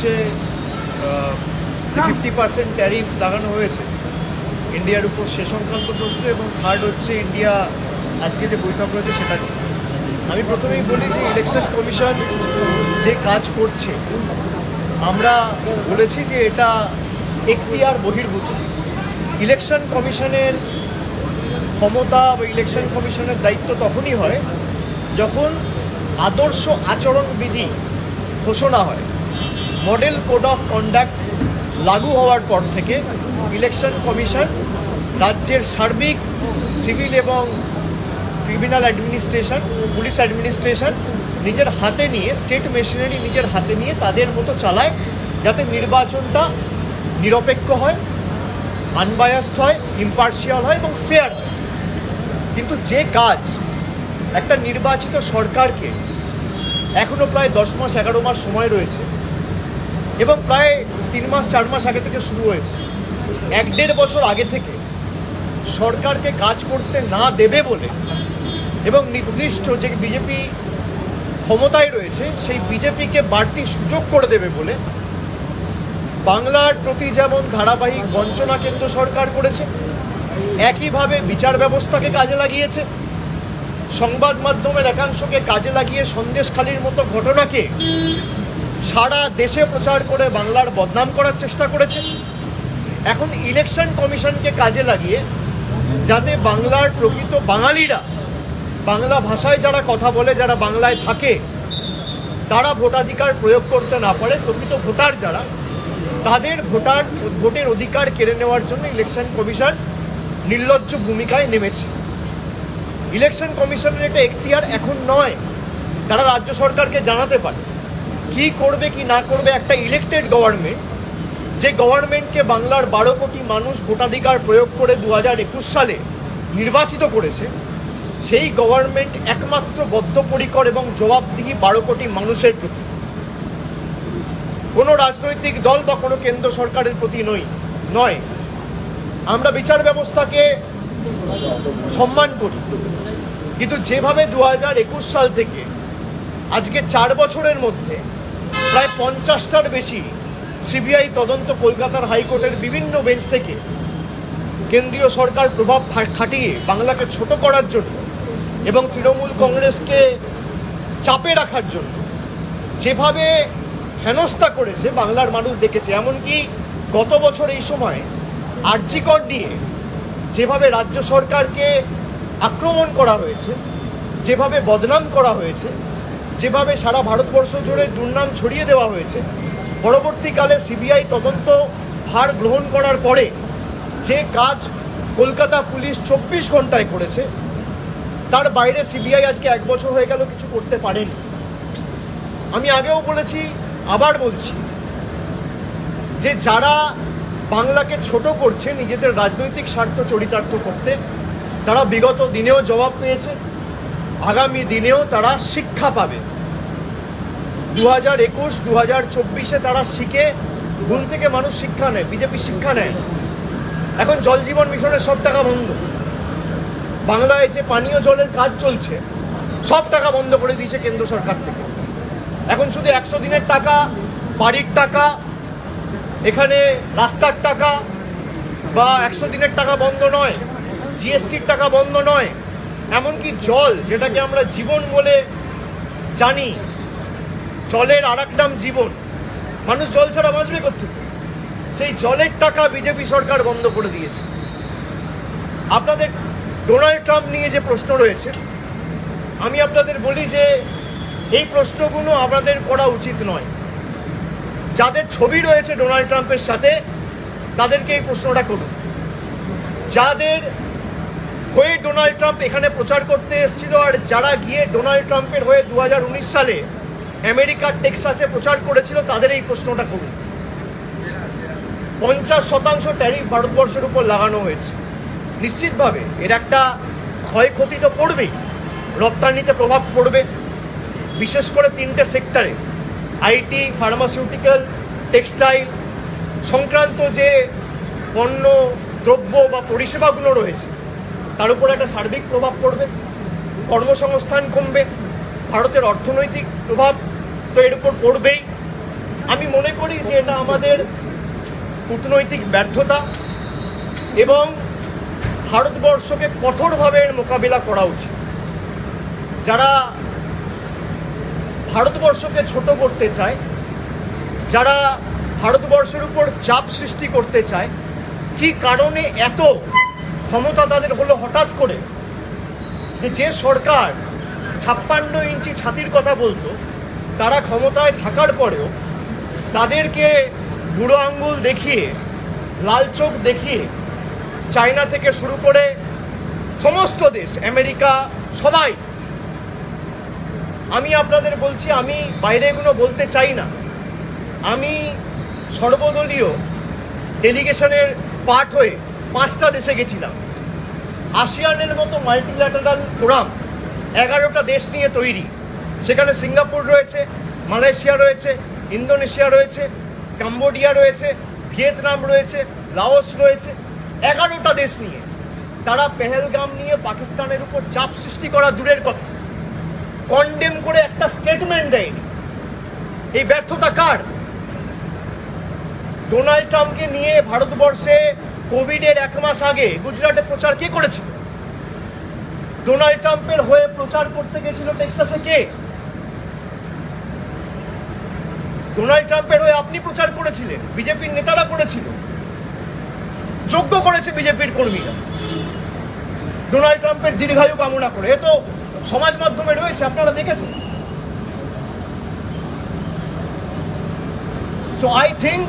হচ্ছে 50% ট্যারিফ লাগানো হয়েছে ইন্ডিয়ার উপর, সে সংক্রান্ত প্রশ্ন, এবং থার্ড হচ্ছে ইন্ডিয়া আজকে যে বৈঠক রয়েছে সেটা নিয়ে। আমি প্রথমেই বলি যে ইলেকশন কমিশন যে কাজ করছে আমরা বলেছি যে এটা এখতিয়ার বহির্ভূত। ইলেকশন কমিশনের ক্ষমতা বা ইলেকশন কমিশনের দায়িত্ব তখনই হয় যখন আদর্শ আচরণবিধি ঘোষণা হয়। মডেল কোড অফ কন্ডাক্ট লাগু হওয়ার পর থেকে ইলেকশন কমিশন রাজ্যের সার্বিক সিভিল এবং ক্রিমিনাল অ্যাডমিনিস্ট্রেশন, পুলিশ অ্যাডমিনিস্ট্রেশন নিজের হাতে নিয়ে, স্টেট মেশিনারি নিজের হাতে নিয়ে তাদের মতো চালায়, যাতে নির্বাচনটা নিরপেক্ষ হয়, আনবায়াসড হয়, ইম্পার্শিয়াল হয় এবং ফেয়ার হয়। কিন্তু যে কাজ একটা নির্বাচিত সরকারকে এখনও প্রায় 10 মাস 11 মাস সময় রয়েছে এবং প্রায় 3 মাস 4 মাস আগে থেকে শুরু হয়েছে, 1-1.5 বছর আগে থেকে সরকারকে কাজ করতে না দেবে বলে এবং নির্দিষ্ট যে বিজেপি ক্ষমতায় রয়েছে সেই বিজেপিকে বাড়তি সুযোগ করে দেবে বলে বাংলার প্রতি যেমন ধারাবাহিক বঞ্চনা কেন্দ্র সরকার করেছে, একইভাবে বিচার ব্যবস্থাকে কাজে লাগিয়েছে, সংবাদ মাধ্যমের একাংশকে কাজে লাগিয়ে সন্দেশখালির মতো ঘটনাকে সারা দেশে প্রচার করে বাংলার বদনাম করার চেষ্টা করেছে। এখন ইলেকশন কমিশনকে কাজে লাগিয়ে যাতে বাংলার প্রকৃত বাঙালিরা, বাংলা ভাষায় যারা কথা বলে, যারা বাংলায় থাকে, তারা ভোটাধিকার প্রয়োগ করতে না পারে, প্রকৃত ভোটার যারা, তাদের ভোটের অধিকার কেড়ে নেওয়ার জন্য ইলেকশন কমিশন নির্লজ্জ ভূমিকায় নেমেছে। ইলেকশন কমিশনের এটা এখতিয়ার এখন নয়, তারা রাজ্য সরকারকে জানাতে পারে কি করবে কি না করবে। একটা ইলেক্টেড গভর্নমেন্ট, যে গভর্নমেন্টকে বাংলার 12 কোটি মানুষ ভোটাধিকার প্রয়োগ করে 2021 সালে নির্বাচিত করেছে, সেই গভর্নমেন্ট একমাত্র বদ্ধপরিকর এবং জবাবদিহি 12 কোটি মানুষের প্রতি, কোনো রাজনৈতিক দল বা কোনো কেন্দ্র সরকারের প্রতি নয়। আমরা বিচার ব্যবস্থাকে সম্মান করি, কিন্তু যেভাবে 2021 সাল থেকে আজকে 4 বছরের মধ্যে প্রায় 50টার বেশি সিবিআই তদন্ত কলকাতার হাইকোর্টের বিভিন্ন বেঞ্চ থেকে কেন্দ্রীয় সরকার প্রভাব খাটিয়ে বাংলাকে ছোট করার জন্য এবং তৃণমূল কংগ্রেসকে চাপে রাখার জন্য যেভাবে হেনস্থা করেছে বাংলার মানুষ দেখেছে। এমনকি গত বছর এই সময় আরজি কর নিয়ে যেভাবে রাজ্য সরকারকে আক্রমণ করা হয়েছে, যেভাবে বদনাম করা হয়েছে, যেভাবে সারা ভারতবর্ষ জুড়ে দুর্নাম ছড়িয়ে দেওয়া হয়েছে, পরবর্তীকালে সিবিআই তদন্ত ভার গ্রহণ করার পরে যে কাজ কলকাতা পুলিশ 24 ঘন্টায় করেছে, তার বাইরে সিবিআই আজকে 1 বছর হয়ে গেল কিছু করতে পারেনি। আমি আগেও বলেছি, আবার বলছি, যে যারা বাংলাকে ছোট করছে নিজেদের রাজনৈতিক স্বার্থ চরিতার্থ করতে, তারা বিগত দিনেও জবাব পেয়েছে, আগামী দিনেও তারা শিক্ষা পাবে। 2021, 2024-এ তারা শিখে, ঘুম থেকে মানুষ শিক্ষা নেয়, বিজেপি শিক্ষা নেয়। এখন জল জীবন মিশনের সব টাকা বন্ধ, বাংলায় যে পানীয় জলের কাজ চলছে সব টাকা বন্ধ করে দিয়েছে কেন্দ্র সরকার থেকে। এখন শুধু 100 দিনের টাকা, বাড়ির টাকা, এখানে রাস্তার টাকা বা 100 দিনের টাকা বন্ধ নয়, জিএসটির টাকা বন্ধ নয়, এমনকি জল, যেটাকে আমরা জীবন বলে জানি, জলের আর এক নাম জীবন, মানুষ জল ছাড়া বাঁচবে কোত্থেকে, সেই জলের টাকা বিজেপি সরকার বন্ধ করে দিয়েছে। আপনাদের ডোনাল্ড ট্রাম্প নিয়ে যে প্রশ্ন রয়েছে, আমি আপনাদের বলি যে এই প্রশ্নগুলো আপনাদের করা উচিত নয়। যাদের ছবি রয়েছে ডোনাল্ড ট্রাম্পের সাথে তাদেরকে এই প্রশ্নটা করুন। যাদের হয়ে ডোনাল্ড ট্রাম্প এখানে প্রচার করতে এসেছিল আর যারা গিয়ে ডোনাল্ড ট্রাম্পের হয়ে 2019 সালে আমেরিকার টেক্সাসে প্রচার করেছিল, তাদের এই প্রশ্নটা করুন। 50% ট্যারিফ ভারতবর্ষের উপর লাগানো হয়েছে। নিশ্চিতভাবে এর একটা ক্ষয়ক্ষতি তো পড়বেই, রপ্তানিতে প্রভাব পড়বে, বিশেষ করে 3টে সেক্টরে, আইটি, ফার্মাসিউটিক্যাল, টেক্সটাইল সংক্রান্ত যে পণ্য, দ্রব্য বা পরিষেবাগুলো রয়েছে তার উপর একটা সার্বিক প্রভাব পড়বে, কর্মসংস্থান কমবে, ভারতের অর্থনৈতিক প্রভাব তো এর উপর পড়বেই। আমি মনে করি যে এটা আমাদের কূটনৈতিক ব্যর্থতা এবং ভারতবর্ষকে কঠোরভাবে এর মোকাবিলা করা উচিত। যারা ভারতবর্ষকে ছোট করতে চায়, যারা ভারতবর্ষের উপর চাপ সৃষ্টি করতে চায়, কি কারণে এত ক্ষমতা তাদের হলো হঠাৎ করে, যে সরকার 56 ইঞ্চি ছাতির কথা বলতো, তারা ক্ষমতায় থাকার পরেও তাদেরকে বুড়ো আঙ্গুল দেখিয়ে, লাল চোখ দেখিয়ে চায়না থেকে শুরু করে সমস্ত দেশ, আমেরিকা, সবাই, আমি আপনাদের বলছি, আমি বাইরে এগুলো বলতে চাই না, আমি সর্বদলীয় ডেলিগেশনের পার্ট হয়ে 5টা দেশে গেছিলাম। আসিয়ানের মতো মাল্টিল্যাটারাল ফোরাম 11টা দেশ নিয়ে তৈরি, সেখানে সিঙ্গাপুর রয়েছে, মালয়েশিয়া রয়েছে, ইন্দোনেশিয়া রয়েছে, কাম্বোডিয়া রয়েছে, ভিয়েতনাম রয়েছে, লাওস রয়েছে, 11টা দেশ নিয়ে তারা পেহেলগাম নিয়ে পাকিস্তানের উপর চাপ সৃষ্টি করা দূরের কথা, কন্ডেম করে একটা স্টেটমেন্ট দেয়নি। এই ব্যর্থতা কার? ডোনাল্ড ট্রাম্পকে নিয়ে ভারতবর্ষে কোভিডের 1 মাস আগে গুজরাটে প্রচার কে করেছিল? ডোনাল্ড ট্রাম্পের হয়ে প্রচার করতে গেছিল টেক্সাসে কে? ডোনাল্ড ট্রাম্পের হয়ে আপনি প্রচার করেছিলেন, বিজেপির নেতারা করেছিল, যোগ্য করেছে বিজেপির কর্মীরা ডোনাল্ড ট্রাম্পের দীর্ঘায়ু কামনা করে। এ তো সমাজ মাধ্যমে রয়েছে, আপনারা দেখেছেন। So I think